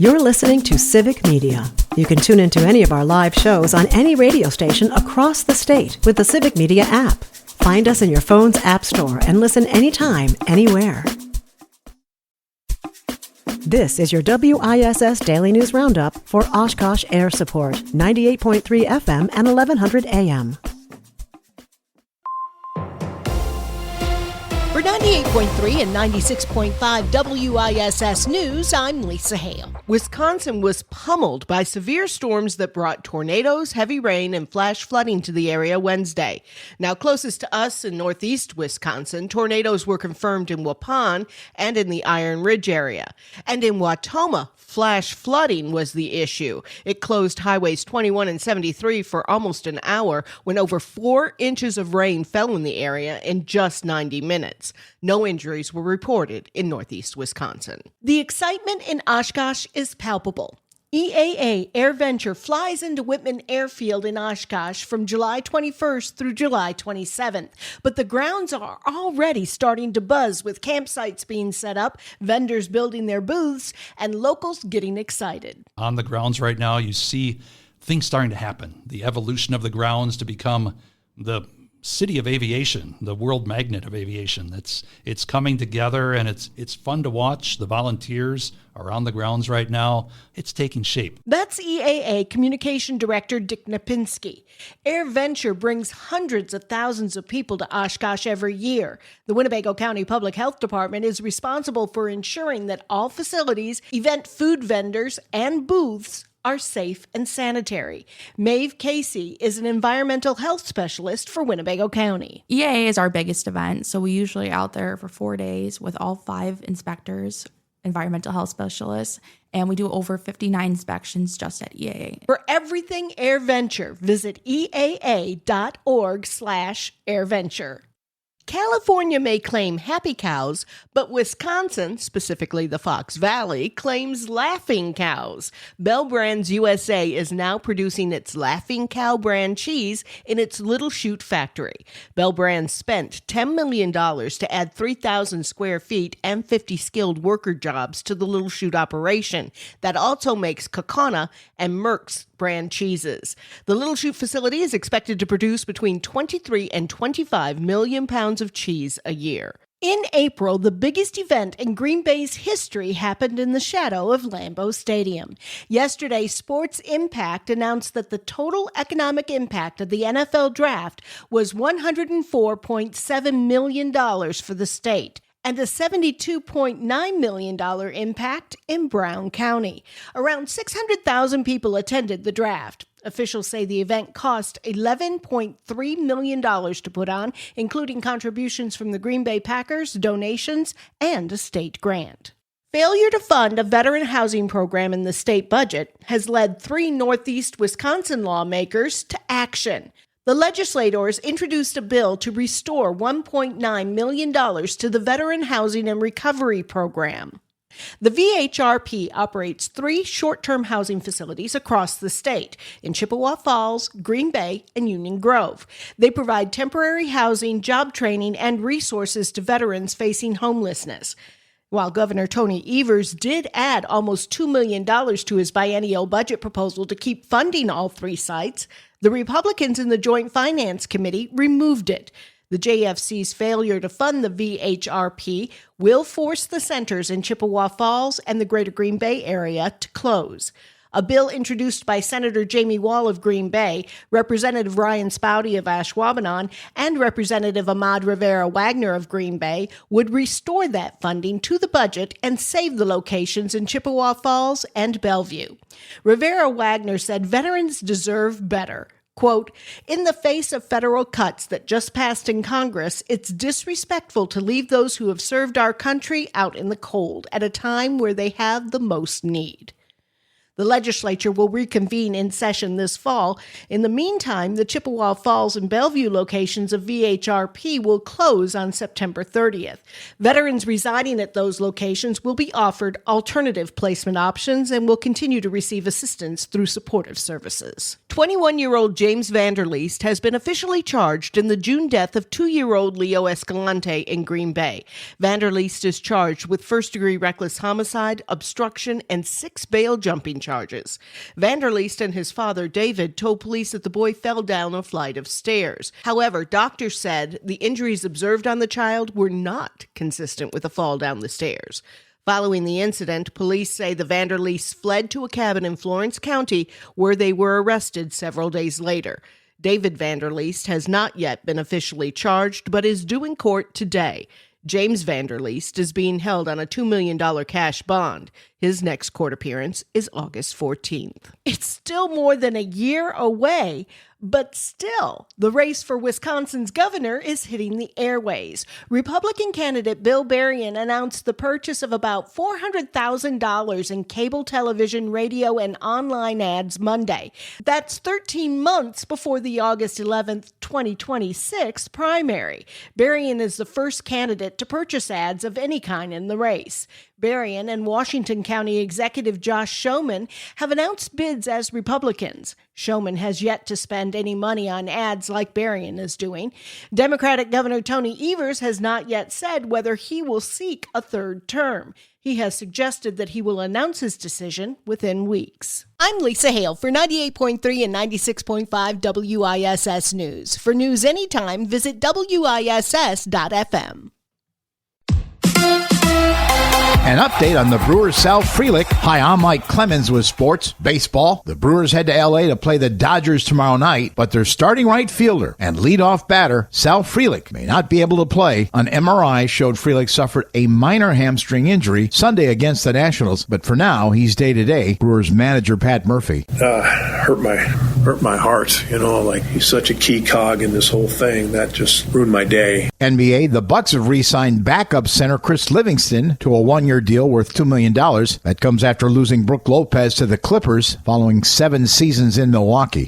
You're listening to Civic Media. You can tune into any of our live shows on any radio station across the state with the Civic Media app. Find us in your phone's app store and listen anytime, anywhere. This is your WISS Daily News Roundup for Oshkosh Air Support, 98.3 FM and 1100 AM. For 98.3 and 96.5 WISS News, I'm Lisa Hale. Wisconsin was pummeled by severe storms that brought tornadoes, heavy rain, and flash flooding to the area Wednesday. Now, closest to us in northeast Wisconsin, tornadoes were confirmed in Waupun and in the Iron Ridge area. And in Wautoma, flash flooding was the issue. It closed highways 21 and 73 for almost an hour when over 4 inches of rain fell in the area in just 90 minutes. No injuries were reported in northeast Wisconsin. The excitement in Oshkosh is palpable. EAA AirVenture flies into Whitman Airfield in Oshkosh from July 21st through July 27th. But the grounds are already starting to buzz with campsites being set up, vendors building their booths, and locals getting excited. On the grounds right now, you see things starting to happen. The evolution of the grounds to become the city of aviation, the world magnet of aviation. It's coming together, and it's fun to watch. The volunteers are on the grounds right now. It's taking shape. That's EAA Communication Director Dick Napinski. AirVenture brings hundreds of thousands of people to Oshkosh every year. The Winnebago County Public Health Department is responsible for ensuring that all facilities, event food vendors, and booths are safe and sanitary. Maeve Casey is an environmental health specialist for Winnebago County. EAA is our biggest event, so we usually out there for 4 days with all 5 inspectors, environmental health specialists, and we do over 59 inspections just at EAA. For everything AirVenture, visit eaa.org/AirVenture. California may claim happy cows, but Wisconsin, specifically the Fox Valley, claims laughing cows. Bell Brands USA is now producing its Laughing Cow brand cheese in its Little Chute factory. Bell Brands spent $10 million to add 3,000 square feet and 50 skilled worker jobs to the Little Chute operation that also makes Kokona and Merck's brand cheeses. The Little Chute facility is expected to produce between 23 and 25 million pounds of cheese a year. In April, the biggest event in Green Bay's history happened in the shadow of Lambeau Stadium. Yesterday, Sports Impact announced that the total economic impact of the NFL draft was $104.7 million for the state, and a $72.9 million impact in Brown County. Around 600,000 people attended the draft. Officials say the event cost $11.3 million to put on, including contributions from the Green Bay Packers, donations, and a state grant. Failure to fund a veteran housing program in the state budget has led 3 Northeast Wisconsin lawmakers to action. The legislators introduced a bill to restore $1.9 million to the Veteran Housing and Recovery Program. The VHRP operates 3 short-term housing facilities across the state, in Chippewa Falls, Green Bay, and Union Grove. They provide temporary housing, job training, and resources to veterans facing homelessness. While Governor Tony Evers did add almost $2 million to his biennial budget proposal to keep funding all 3 sites, the Republicans in the Joint Finance Committee removed it. The JFC's failure to fund the VHRP will force the centers in Chippewa Falls and the Greater Green Bay area to close. A bill introduced by Senator Jamie Wall of Green Bay, Representative Ryan Spouty of Ashwaubenon, and Representative Ahmad Rivera-Wagner of Green Bay would restore that funding to the budget and save the locations in Chippewa Falls and Bellevue. Rivera-Wagner said veterans deserve better. Quote, "In the face of federal cuts that just passed in Congress, it's disrespectful to leave those who have served our country out in the cold at a time where they have the most need." The legislature will reconvene in session this fall. In the meantime, the Chippewa Falls and Bellevue locations of VHRP will close on September 30th. Veterans residing at those locations will be offered alternative placement options and will continue to receive assistance through supportive services. 21-year-old James Vanderleest has been officially charged in the June death of 2-year-old Leo Escalante in Green Bay. Vanderleest is charged with first-degree reckless homicide, obstruction, and 6 bail jumping charges. Vanderleest and his father, David, told police that the boy fell down a flight of stairs. However, doctors said the injuries observed on the child were not consistent with a fall down the stairs. Following the incident, police say the Vanderleests fled to a cabin in Florence County, where they were arrested several days later. David Vanderleest has not yet been officially charged, but is due in court today. James Vanderleest is being held on a $2 million cash bond. His next court appearance is August 14th. It's still more than a year away, but still, the race for Wisconsin's governor is hitting the airways. Republican candidate Bill Berrien announced the purchase of about $400,000 in cable television, radio, and online ads Monday. That's 13 months before the August 11th, 2026 primary. Berrien is the first candidate to purchase ads of any kind in the race. Berrien and Washington County Executive Josh Schoeman have announced bids as Republicans. Schoeman has yet to spend any money on ads like Berrien is doing. Democratic Governor Tony Evers has not yet said whether he will seek a third term. He has suggested that he will announce his decision within weeks. I'm Lisa Hale for 98.3 and 96.5 WISS News. For news anytime, visit WISS.FM. An update on the Brewers' Sal Frelick. Hi, I'm Mike Clemens with sports baseball. The Brewers head to L.A. to play the Dodgers tomorrow night, but their starting right fielder and leadoff batter, Sal Frelick, may not be able to play. An MRI showed Frelick suffered a minor hamstring injury Sunday against the Nationals, but for now, he's day-to-day. Brewers manager Pat Murphy. Hurt my heart, like he's such a key cog in this whole thing. That just ruined my day. NBA, the Bucks have re-signed backup center Chris Livingston to a one-year deal worth $2 million. That comes after losing Brook Lopez to the Clippers following 7 seasons in Milwaukee.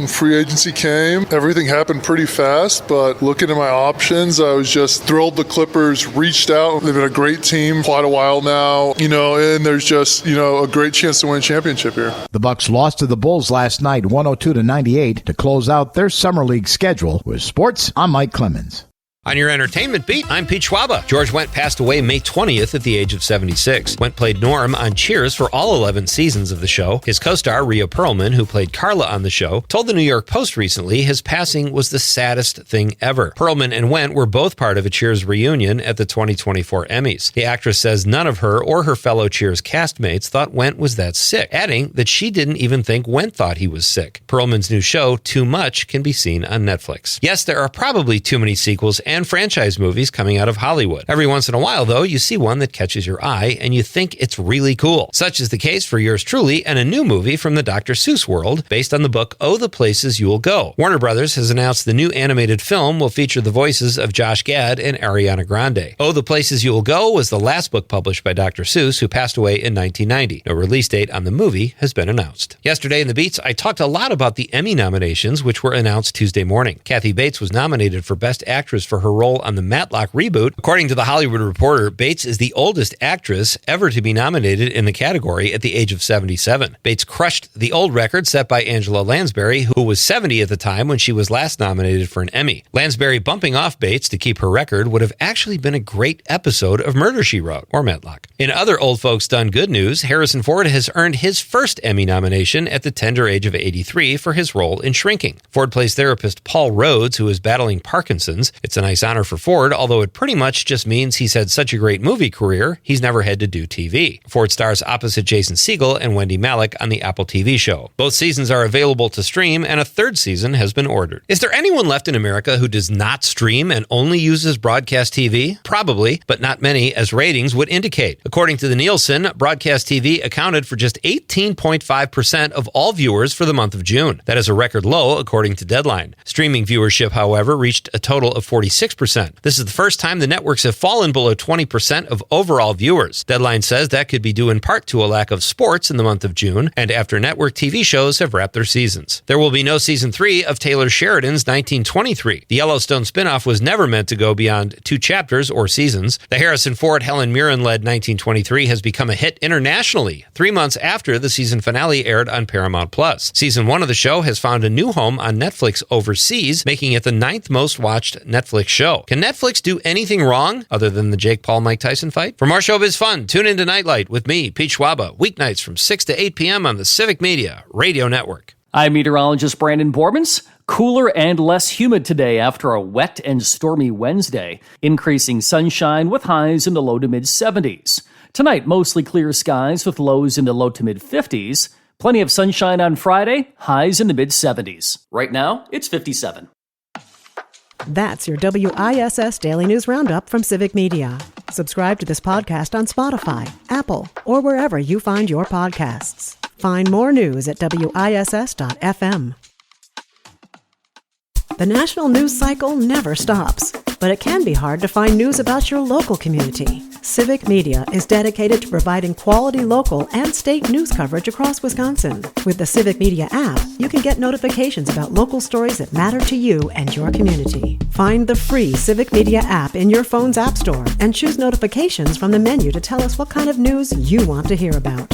Free agency came. Everything happened pretty fast, but looking at my options, I was just thrilled the Clippers reached out. They've been a great team quite a while now, and there's just, a great chance to win a championship here. The Bucks lost to the Bulls last night, 102-98, to close out their Summer League schedule. With sports, I'm Mike Clemens. On your entertainment beat, I'm Pete Schwaba. George Wendt passed away May 20th at the age of 76. Wendt played Norm on Cheers for all 11 seasons of the show. His co-star, Rhea Perlman, who played Carla on the show, told the New York Post recently his passing was the saddest thing ever. Perlman and Wendt were both part of a Cheers reunion at the 2024 Emmys. The actress says none of her or her fellow Cheers castmates thought Wendt was that sick, adding that she didn't even think Wendt thought he was sick. Perlman's new show, Too Much, can be seen on Netflix. Yes, there are probably too many sequels and franchise movies coming out of Hollywood. Every once in a while, though, you see one that catches your eye and you think it's really cool. Such is the case for yours truly and a new movie from the Dr. Seuss world based on the book Oh, the Places You'll Go. Warner Brothers has announced the new animated film will feature the voices of Josh Gad and Ariana Grande. Oh, the Places You'll Go was the last book published by Dr. Seuss, who passed away in 1990. No release date on the movie has been announced. Yesterday in the Beats, I talked a lot about the Emmy nominations, which were announced Tuesday morning. Kathy Bates was nominated for Best Actress for her role on the Matlock reboot. According to The Hollywood Reporter, Bates is the oldest actress ever to be nominated in the category at the age of 77. Bates crushed the old record set by Angela Lansbury, who was 70 at the time when she was last nominated for an Emmy. Lansbury bumping off Bates to keep her record would have actually been a great episode of Murder, She Wrote, or Matlock. In other old folks done good news, Harrison Ford has earned his first Emmy nomination at the tender age of 83 for his role in Shrinking. Ford plays therapist Paul Rhodes, who is battling Parkinson's. It's a nice honor for Ford, although it pretty much just means he's had such a great movie career, he's never had to do TV. Ford stars opposite Jason Segel and Wendy Malick on the Apple TV show. Both seasons are available to stream, and a third season has been ordered. Is there anyone left in America who does not stream and only uses broadcast TV? Probably, but not many, as ratings would indicate. According to the Nielsen, broadcast TV accounted for just 18.5% of all viewers for the month of June. That is a record low, according to Deadline. Streaming viewership, however, reached a total of 46% 26%. This is the first time the networks have fallen below 20% of overall viewers. Deadline says that could be due in part to a lack of sports in the month of June and after network TV shows have wrapped their seasons. There will be no season 3 of Taylor Sheridan's 1923. The Yellowstone spinoff was never meant to go beyond 2 chapters or seasons. The Harrison Ford, Helen Mirren-led 1923 has become a hit internationally 3 months after the season finale aired on Paramount+. Season 1 of the show has found a new home on Netflix overseas, making it the 9th most watched Netflix show. Can Netflix do anything wrong other than the Jake Paul-Mike Tyson fight? For more showbiz fun, tune into Nightlight with me, Pete Schwaba, weeknights from 6 to 8 p.m. on the Civic Media Radio Network. I'm meteorologist Brandon Bormans. Cooler and less humid today after a wet and stormy Wednesday. Increasing sunshine with highs in the low to mid 70s. Tonight, mostly clear skies with lows in the low to mid 50s. Plenty of sunshine on Friday, highs in the mid 70s. Right now, it's 57. That's your WISS Daily News Roundup from Civic Media. Subscribe to this podcast on Spotify, Apple, or wherever you find your podcasts. Find more news at WISS.FM. The national news cycle never stops, but it can be hard to find news about your local community. Civic Media is dedicated to providing quality local and state news coverage across Wisconsin. With the Civic Media app, you can get notifications about local stories that matter to you and your community. Find the free Civic Media app in your phone's app store and choose notifications from the menu to tell us what kind of news you want to hear about.